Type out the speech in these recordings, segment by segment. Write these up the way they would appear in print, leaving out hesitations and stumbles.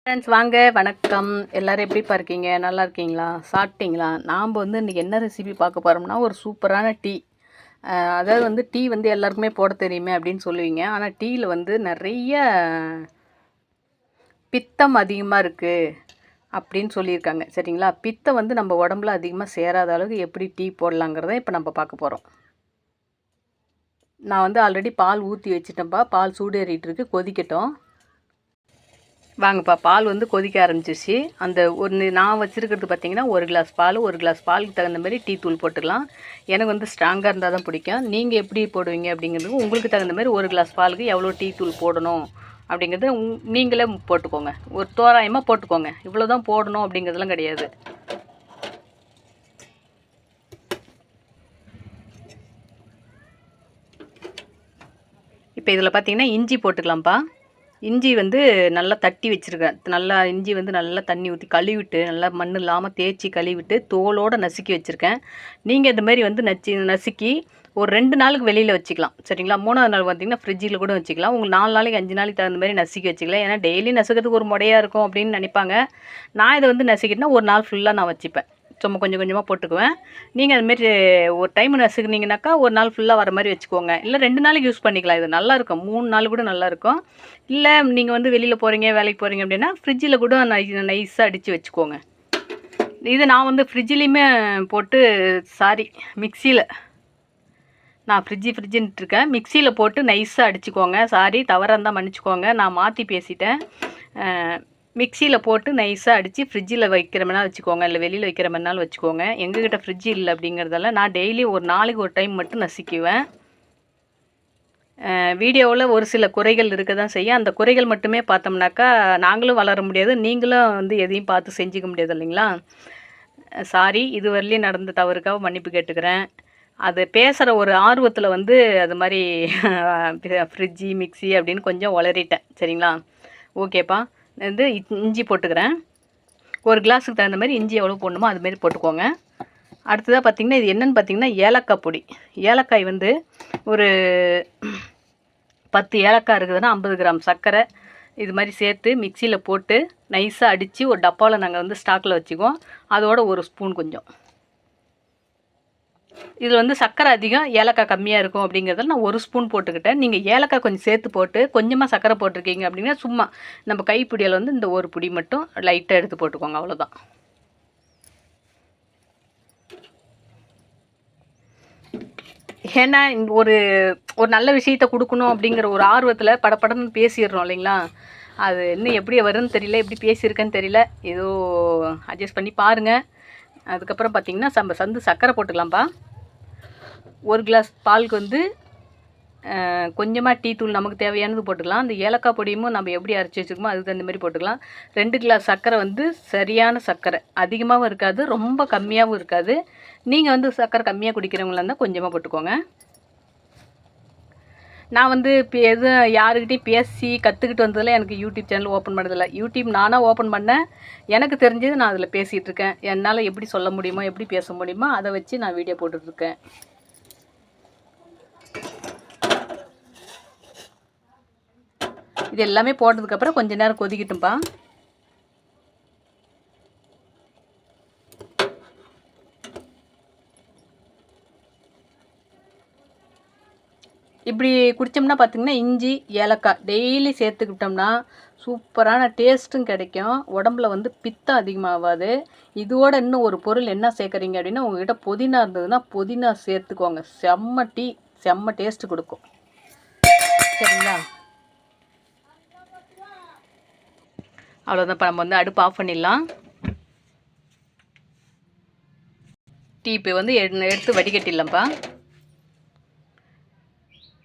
Friends வாங்க வணக்கம். எல்லோரும் எப்படி இருக்கீங்க? நல்லா இருக்கீங்களா? சாப்பிட்டீங்களா? நாம் இன்றைக்கி என்ன ரெசிபி பார்க்க போகிறோம்னா ஒரு சூப்பரான டீ. அதாவது டீ எல்லாருக்குமே போட தெரியுமே அப்படின்னு சொல்லுவீங்க. ஆனால் டீயில் நிறைய பித்தம் அதிகமாக இருக்குது அப்படின்னு சொல்லியிருக்காங்க. சரிங்களா? பித்தம் நம்ம உடம்புல அதிகமாக சேராத அளவுக்கு எப்படி டீ போடலாங்கிறத இப்போ நம்ம பார்க்க போகிறோம். நான் ஆல்ரெடி பால் ஊற்றி வச்சுட்டேன்ப்பா. பால் சூடேறிட்டு இருக்கு, கொதிக்கட்டும். வாங்கப்பா, பால் கொதிக்க ஆரம்பிச்சிருச்சு. அந்த நான் வச்சுருக்கிறது பார்த்திங்கன்னா 1 கிளாஸ் பால். 1 கிளாஸ் பாலுக்கு தகுந்த மாதிரி டீ தூள் போட்டுக்கலாம். எனக்கு ஸ்ட்ராங்காக இருந்தால் தான் பிடிக்கும். நீங்கள் எப்படி போடுவீங்க அப்படிங்கிறது உங்களுக்கு தகுந்த மாதிரி 1 கிளாஸ் பாலுக்கு எவ்வளோ டீ தூள் போடணும் அப்படிங்கிறது நீங்களே போட்டுக்கோங்க. ஒரு தோராயமாக போட்டுக்கோங்க. இவ்வளோ தான் போடணும் அப்படிங்கிறதுலாம் கிடையாது. இப்போ இதில் பார்த்திங்கன்னா இஞ்சி போட்டுக்கலாம்ப்பா. இஞ்சி நல்லா தட்டி வச்சுருக்கேன். நல்லா இஞ்சி நல்லா தண்ணி ஊற்றி கழுவிட்டு நல்லா மண் இல்லாமல் தேய்ச்சி கழுவிட்டு தோலோடு நசுக்கி வச்சுருக்கேன். நீங்கள் இந்த மாதிரி நசுக்கி ஒரு 2 நாளுக்கு வெளியில் வச்சுக்கலாம். சரிங்களா? 3ஆவது நாள் பார்த்திங்கன்னா ஃப்ரிட்ஜில் கூட வச்சுக்கலாம். உங்களுக்கு 4 நாளைக்கு 5 நாளைக்கு தகுந்த மாதிரி நசுக்கி வச்சுக்கலாம். ஏன்னா டெய்லி நசுக்கிறதுக்கு ஒரு முடையாக இருக்கும் அப்படின்னு நினைப்பாங்க. நான் இதை நசுக்கிட்டேன்னா ஒரு நாள் ஃபுல்லாக நான் வச்சுப்பேன். சும்மா கொஞ்சம் கொஞ்சமாக போட்டுக்குவேன். நீங்கள் அதுமாரி ஒரு டைம் நசுக்குனீங்கனாக்கா ஒரு நாள் ஃபுல்லாக வர மாதிரி வச்சுக்கோங்க. இல்லை 2 நாளைக்கு யூஸ் பண்ணிக்கலாம். இது நல்லாயிருக்கும். 3 நாள் கூட நல்லாயிருக்கும். இல்லை நீங்கள் வெளியில் போகிறீங்க, வேலைக்கு போகிறீங்க அப்படின்னா ஃப்ரிட்ஜில் கூட நைஸாக அடித்து வச்சுக்கோங்க. இது நான் ஃப்ரிட்ஜிலையுமே போட்டு மிக்சியில் நான் ஃப்ரிட்ஜுன்ட்டு இருக்கேன். மிக்சியில் போட்டு நைஸாக அடிச்சுக்கோங்க. தவறாக இருந்தால் மன்னிச்சிக்கோங்க. நான் மாற்றி பேசிட்டேன். மிக்சியில் போட்டு நைஸாக அடித்து ஃப்ரிட்ஜில் வைக்கிற மாதிரினா வச்சுக்கோங்க. இல்லை வெளியில் வைக்கிற மாதிரினாலும் வச்சுக்கோங்க. எங்ககிட்ட ஃப்ரிட்ஜ் இல்லை அப்படிங்கிறதால நான் டெய்லி ஒரு நாளைக்கு ஒரு டைம் மட்டும் நசுக்குவேன். வீடியோவில் ஒரு சில குறைகள் இருக்க தான் செய்யும். அந்த குறைகள் மட்டுமே பார்த்தோம்னாக்கா நாங்களும் வளர முடியாது, நீங்களும் எதையும் பார்த்து செஞ்சுக்க முடியாது இல்லைங்களா? இது வரலையும் நடந்த தவறுக்காக மன்னிப்பு கேட்டுக்கிறேன். அது பேசுகிற ஒரு ஆர்வத்தில் அது மாதிரி ஃப்ரிட்ஜி மிக்சி அப்படின்னு கொஞ்சம் உளறிட்டேன். சரிங்களா? ஓகேப்பா. இஞ்சி போட்டுக்கிறேன். 1 கிளாஸுக்கு தகுந்த மாதிரி இஞ்சி எவ்வளோ போடணுமோ அதுமாரி போட்டுக்கோங்க. அடுத்ததாக பார்த்திங்கன்னா இது என்னென்னு பார்த்திங்கன்னா ஏலக்காய் பொடி. ஏலக்காய் ஒரு 10 ஏலக்காய் இருக்குதுன்னா 50 கிராம் சர்க்கரை இது மாதிரி சேர்த்து மிக்சியில் போட்டு நைஸாக அடித்து ஒரு டப்பாவில் நாங்கள் ஸ்டாக்கில் வச்சுக்குவோம். அதோட 1 ஸ்பூன் கொஞ்சம். இதில் சர்க்கரை அதிகம், ஏலக்காய் கம்மியாக இருக்கும் அப்படிங்கிறதால நான் 1 ஸ்பூன் போட்டுக்கிட்டேன். நீங்கள் ஏலக்காய் கொஞ்சம் சேர்த்து போட்டு கொஞ்சமாக சர்க்கரை போட்டிருக்கீங்க அப்படின்னா சும்மா நம்ம கைப்பிடியில் இந்த ஒரு பிடி மட்டும் லைட்டாக எடுத்து போட்டுக்கோங்க. அவ்வளோதான். ஏன்னா ஒரு ஒரு நல்ல விஷயத்த கொடுக்கணும் அப்படிங்கிற ஒரு ஆர்வத்தில் படப்படன்னு பேசிடுறோம் இல்லைங்களா? அது இன்னும் எப்படி வரும்னு தெரியல, எப்படி பேசியிருக்கேன்னு தெரியல. ஏதோ அட்ஜஸ்ட் பண்ணி பாருங்கள். அதுக்கப்புறம் பார்த்திங்கன்னா சர்க்கரை போட்டுக்கலாம்ப்பா. 1 கிளாஸ் பாலுக்கு கொஞ்சமாக டீ தூள் நமக்கு தேவையானது போட்டுக்கலாம். அந்த ஏலக்காய் பொடியும் நம்ம எப்படி அரைச்சி வச்சுருக்கோமோ அதுக்கு தகுந்த மாதிரி போட்டுக்கலாம். 2 கிளாஸ் சர்க்கரை சரியான சர்க்கரை. அதிகமாகவும் இருக்காது, ரொம்ப கம்மியாகவும் இருக்காது. நீங்கள் சர்க்கரை கம்மியாக குடிக்கிறவங்களா இருந்தால் கொஞ்சமாக போட்டுக்கோங்க. நான் இப்போ எதுவும் யாருக்கிட்டையும் பேசி கற்றுக்கிட்டு வந்ததில் எனக்கு யூடியூப் சேனல் ஓப்பன் பண்ணதில்லை. யூடியூப் நானாக ஓப்பன் பண்ணேன். எனக்கு தெரிஞ்சது நான் அதில் பேசிகிட்ருக்கேன். என்னால் எப்படி சொல்ல முடியுமோ எப்படி பேச முடியுமோ அதை வச்சு நான் வீடியோ போட்டுட்ருக்கேன். இது எல்லாமே போட்டதுக்கப்புறம் கொஞ்ச நேரம் கொதிக்கட்டும்பா. இப்படி குடித்தோம்னா பார்த்திங்கன்னா இஞ்சி ஏலக்காய் டெய்லி சேர்த்துக்கிட்டோம்னா சூப்பரான டேஸ்ட்டும் கிடைக்கும். உடம்புல பித்தம் அதிகமாகாது. இதோட இன்னும் ஒரு பொருள் என்ன சேர்க்குறீங்க அப்படின்னா உங்கள்கிட்ட புதினா இருந்ததுன்னா புதினா சேர்த்துக்கோங்க. செம்ம டேஸ்ட்டு கொடுக்கும். சரிங்களா? அவ்வளோதான். இப்போ நம்ம அடுப்பு ஆஃப் பண்ணிடலாம். டீ இப்போ எடுத்து வடிகட்டிடலாம்ப்பா.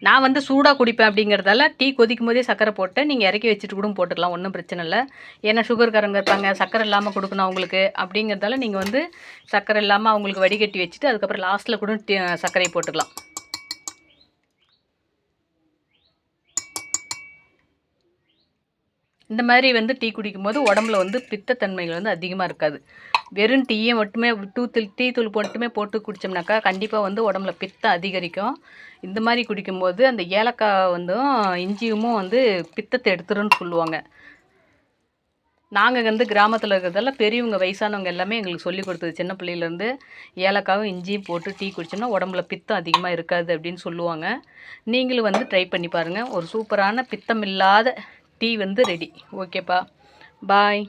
நான் சூடாக குடிப்பேன் அப்படிங்கிறதால டீ கொதிக்கும் போதே சர்க்கரை போட்டேன். நீங்கள் இறக்கி வச்சுட்டு கூட போட்டுக்கலாம், ஒன்றும் பிரச்சனை இல்லை. ஏன்னா சுகர்காரங்க இருப்பாங்க, சர்க்கரை இல்லாமல் கொடுக்கணும் அவங்களுக்கு அப்படிங்கிறதால நீங்கள் சர்க்கரை இல்லாமல் அவங்களுக்கு வடிகட்டி வச்சுட்டு அதுக்கப்புறம் லாஸ்ட்டில் கூட சர்க்கரையை போட்டுக்கலாம். இந்த மாதிரி டீ குடிக்கும்போது உடம்புல பித்தத்தன்மைகள் அதிகமாக இருக்காது. வெறும் டீயை மட்டுமே டீ தூள் மட்டுமே போட்டு குடித்தோம்னாக்கா கண்டிப்பாக உடம்புல பித்தம் அதிகரிக்கும். இந்த மாதிரி குடிக்கும்போது அந்த ஏலக்காய் இஞ்சியும் பித்தத்தை எடுத்துருன்னு சொல்லுவாங்க. நாங்கள் வந்து கிராமத்தில் இருக்கிறதால பெரியவங்க வயசானவங்க எல்லாமே எங்களுக்கு சொல்லி கொடுத்தது சின்ன பிள்ளையிலேருந்து. ஏலக்காவும் இஞ்சியும் போட்டு டீ குடிச்சோம்னா உடம்புல பித்தம் அதிகமாக இருக்காது அப்படின்னு சொல்லுவாங்க. நீங்களும் வந்து ட்ரை பண்ணி பாருங்கள். ஒரு சூப்பரான பித்தம் இல்லாத டீ வந்து ரெடி. ஓகேப்பா, பாய்.